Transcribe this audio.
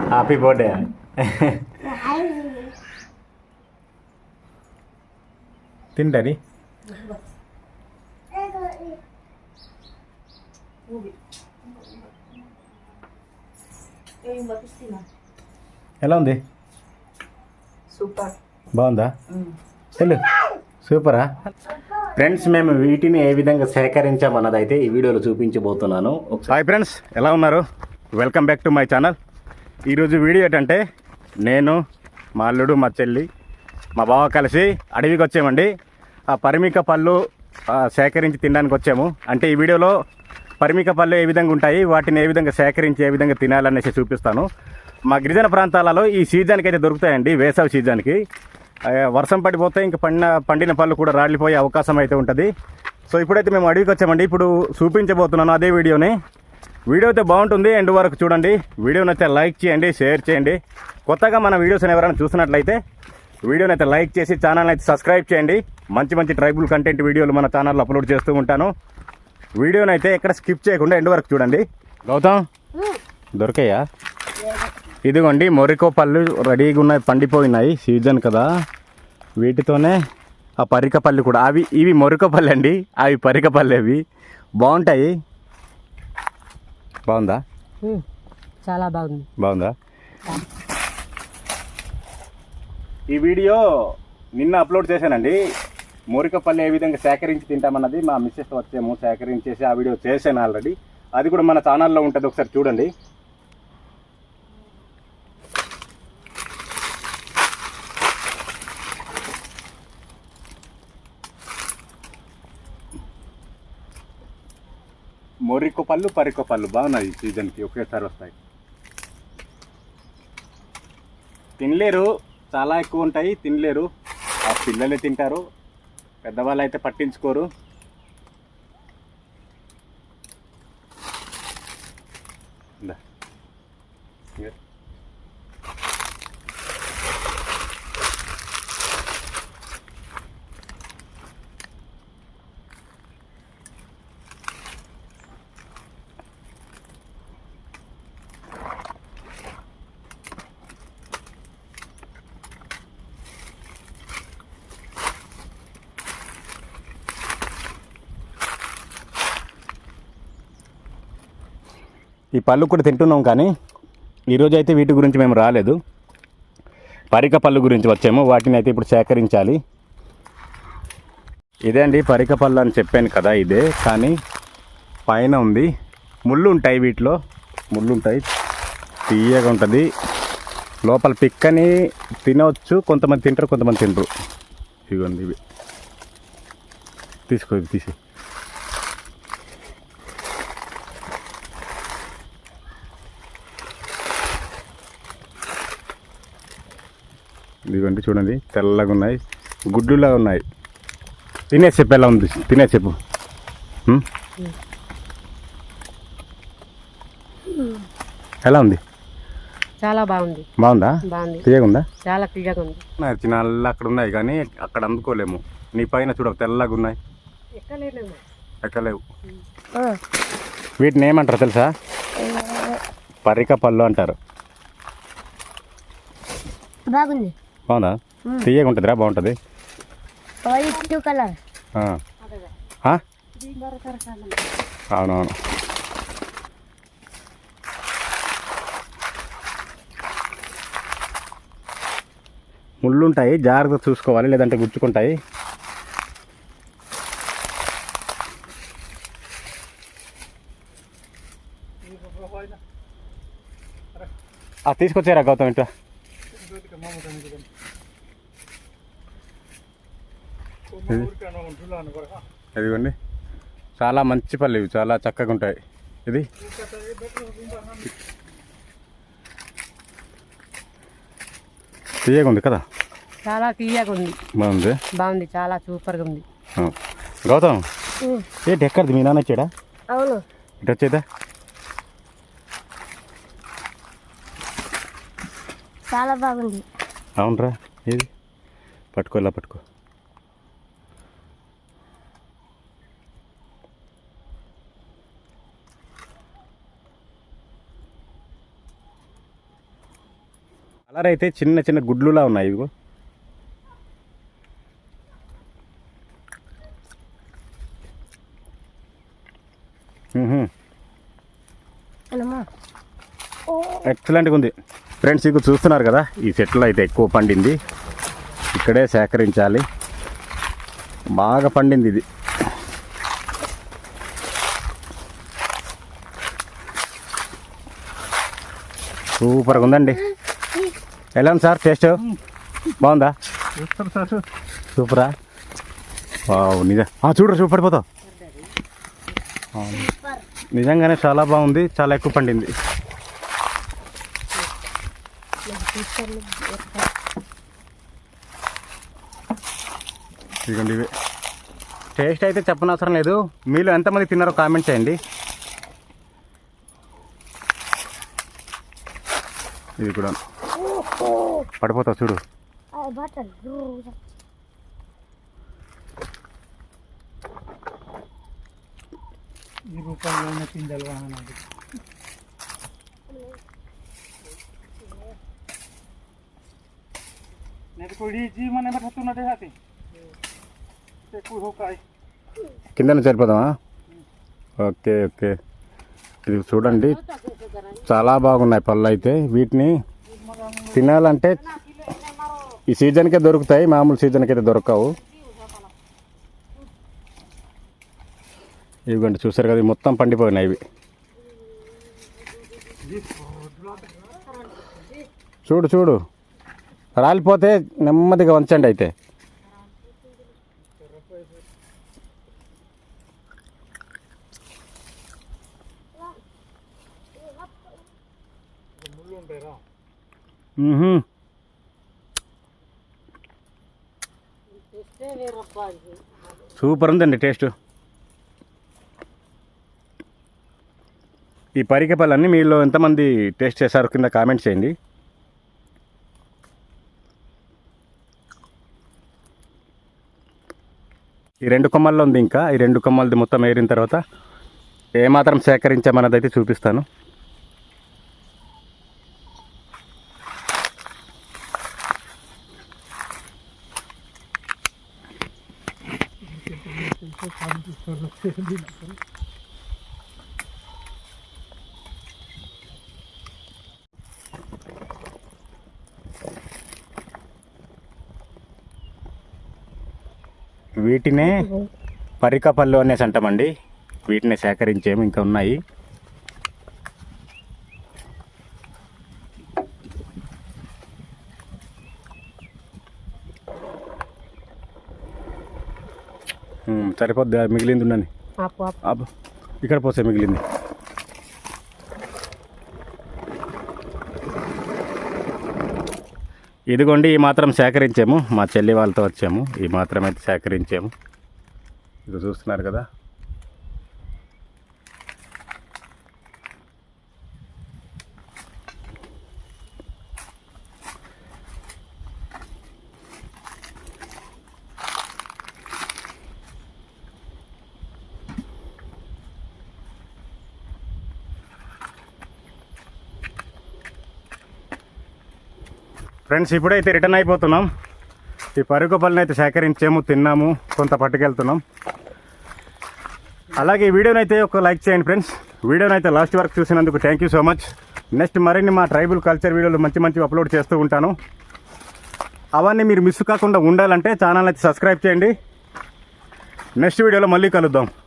Happy birthday. తింటారి ఎలా ఉంది? Super. బాగుందా? హలో సూపరా? ఫ్రెండ్స్, మేము వీటిని ఏ విధంగా సేకరించామన్నది అయితే ఈ వీడియోలో చూపించబోతున్నాను. హాయ్ ఫ్రెండ్స్, ఎలా ఉన్నారు? Welcome back to my channel. ఈరోజు వీడియో ఏంటంటే నేను, మా అల్లుడు, మా చెల్లి, మా బావ కలిసి అడవికి వచ్చామండి. ఆ పరిమిక పళ్ళు సేకరించి తినడానికి వచ్చాము. అంటే ఈ వీడియోలో పరిమిక పళ్ళు ఏ విధంగా ఉంటాయి, వాటిని ఏ విధంగా సేకరించి ఏ విధంగా తినాలనేసి చూపిస్తాను. మా గిరిజన ప్రాంతాలలో ఈ సీజన్కి అయితే దొరుకుతాయండి, వేసవి సీజన్కి. వర్షం పడిపోతే ఇంకా పండిన పళ్ళు కూడా రాలిపోయే అవకాశం అయితే ఉంటుంది. సో ఇప్పుడైతే మేము అడవికి వచ్చామండి. ఇప్పుడు చూపించబోతున్నాను అదే వీడియోని. వీడియో అయితే బాగుంటుంది, ఎండ్ వరకు చూడండి. వీడియోని అయితే లైక్ చేయండి, షేర్ చేయండి. కొత్తగా మన వీడియోస్ని ఎవరైనా చూసినట్లయితే వీడియోని అయితే లైక్ చేసి ఛానల్ని అయితే సబ్స్క్రైబ్ చేయండి. మంచి మంచి ట్రైబల్ కంటెంట్ వీడియోలు మన ఛానల్లో అప్లోడ్ చేస్తూ ఉంటాను. వీడియోని అయితే ఎక్కడ స్కిప్ చేయకుండా ఎండ్ వరకు చూడండి. గౌతమ్, దొరికాయా? ఇదిగోండి మొరికో పళ్ళు రెడీగా ఉన్నాయి, పండిపోయినాయి, సీజన్ కదా. వీటితోనే ఆ పరికపల్లి కూడా, ఇవి మొరికపల్లి అండి, అవి పరికపల్లి. అవి బాగుంటాయి. బాగుందా? చాలా బాగుంది. బాగుందా? ఈ వీడియో నిన్న అప్లోడ్ చేశానండి. మొరికపల్లి ఏ విధంగా సేకరించి తింటామన్నది మా మిస్సెస్ వచ్చేమో సేకరించేసి ఆ వీడియో చేశాను ఆల్రెడీ. అది కూడా మన ఛానల్లో ఉంటుంది, ఒకసారి చూడండి. మొరికపళ్ళు, పరికపళ్ళు బాగున్నాయి, సీజన్కి ఒకేసారి వస్తాయి. తినలేరు, చాలా ఎక్కువ ఉంటాయి, తినలేరు. ఆ పిల్లలే తింటారు, పెద్దవాళ్ళు అయితే పట్టించుకోరు. ఈ పళ్ళు కూడా తింటున్నాం, కానీ ఈరోజు అయితే వీటి గురించి మేము రాలేదు. పరిక పళ్ళు గురించి వచ్చాము. వాటిని అయితే ఇప్పుడు సేకరించాలి. ఇదే అండి పరిక పళ్ళు అని చెప్పాను కదా, ఇదే. కానీ పైన ఉంది, ముళ్ళు ఉంటాయి, వీటిలో ముళ్ళు ఉంటాయి, తీయగా ఉంటుంది. లోపల పిక్కని తినవచ్చు, కొంతమంది తింటారు, కొంతమంది తినరు. ఇదిగోండి ఇవి, తీసి ఇదిగోండి, చూడండి, తెల్లగా ఉన్నాయి, గుడ్లులా ఉన్నాయి. తినేసి చెప్పు, ఎలా ఉంది తినేసి చెప్పు. ఎలా ఉంది? చాలా బాగుంది. బాగుందా? బాగుంది. తీయగా ఉందా? చాలా తీయగా ఉంది. చిన్న అక్కడ ఉన్నాయి, కానీ అక్కడ అందుకోలేము. నీ పైన చూడ తెల్లగా ఉన్నాయి, ఎక్కలేవు. వీటిని ఏమంటారు తెలుసా? పరిక పళ్ళు అంటారు. బాగుంది. బాగుందా? తీయగా ఉంటుందిరా, బాగుంటుంది. అవునవును. ముళ్ళు ఉంటాయి, జాగ్రత్త చూసుకోవాలి, లేదంటే గుచ్చుకుంటాయి. తీసుకొచ్చారా గౌతమ్ ఇట్లా? ఇదిగోండి, చాలా మంచి పళ్ళు ఇవి, చాలా చక్కగా ఉంటాయి. ఇది తీయగా ఉంది కదా? చాలా తీయగా ఉంది. బాగుంది. బాగుంది, చాలా సూపర్గా ఉంది. గౌతమ్, ఏంటి ఎక్కడిది? మీ నాన్న వచ్చాడా? అవును. ఇటు వచ్చేదా? చాలా బాగుంది. అవునరా, ఏది పట్టుకో, ఇలా పట్టుకో. కలర్ అయితే చిన్న చిన్న గుడ్లులా ఉన్నాయి ఇదిగో. ఎక్సలెంట్గా ఉంది ఫ్రెండ్స్. ఇక చూస్తున్నారు కదా, ఈ చెట్లు అయితే ఎక్కువ పండింది. ఇక్కడే సేకరించాలి. బాగా పండింది ఇది. సూపర్గా ఉందండి. ఎలా ఉంది సార్ టేస్ట్? బాగుందా? సూపరా? నిజం చూడరు చూపడిపోతావు. నిజంగానే చాలా బాగుంది, చాలా ఎక్కువ పండింది. ఇదిగోండి ఇవే. టేస్ట్ అయితే చెప్పనవసరం లేదు. మీలో ఎంతమంది తిన్నారో కామెంట్ చేయండి. ఇది కూడా పడిపోతావు చూడు. ఈ రూపంలో పిందెలు వాహనాలు కింద నుంచి వెళ్ళిపోదామా? Okay okay. ఇది చూడండి, చాలా బాగున్నాయి పళ్ళు అయితే. వీటిని తినాలంటే ఈ సీజన్కే దొరుకుతాయి, మామూలు సీజన్కి అయితే దొరకవు. ఇవిగండి చూసారు కదా, మొత్తం పండిపోయినాయి ఇవి. చూడు చూడు, రాలిపోతే నెమ్మదిగా వంచండి అయితే. సూపర్ ఉందండి టేస్ట్. ఈ పరికపళ్ళన్నీ మీలో ఎంతమంది టేస్ట్ చేశారు కింద కామెంట్ చేయండి. ఈ 2 కొమ్మల్లో ఉంది ఇంకా. ఈ 2 కొమ్మలది మొత్తం ఏరిన తర్వాత ఏమాత్రం సేకరించామన్నదైతే చూపిస్తాను. వీటినే పరికపళ్ళు అనేసి అంటామండి. వీటిని సేకరించేము, ఇంకా ఉన్నాయి. సరిపోద్ది, మిగిలింది ఉండండి. ఇక్కడ పోసే మిగిలింది. ఇదిగోండి, ఈ మాత్రం సేకరించాము. మా చెల్లి వాళ్ళతో వచ్చాము. ఈ మాత్రం అయితే సేకరించాము. ఇది చూస్తున్నారు కదా. ఫ్రెండ్స్, ఇప్పుడైతే రిటర్న్ అయిపోతున్నాం. ఈ పరికపళ్ళని అయితే సేకరించాము, తిన్నాము, కొంత పట్టుకెళ్తున్నాం. అలాగే ఈ వీడియోనైతే ఒక లైక్ చేయండి ఫ్రెండ్స్. వీడియోనైతే లాస్ట్ వరకు చూసినందుకు thank you so much. Next మరిన్ని మా ట్రైబల్ కల్చర్ వీడియోలు మంచి అప్లోడ్ చేస్తూ ఉంటాను. అవన్నీ మీరు మిస్ కాకుండా ఉండాలంటే ఛానల్ అయితే సబ్స్క్రైబ్ చేయండి. నెక్స్ట్ వీడియోలో మళ్ళీ కలుద్దాం.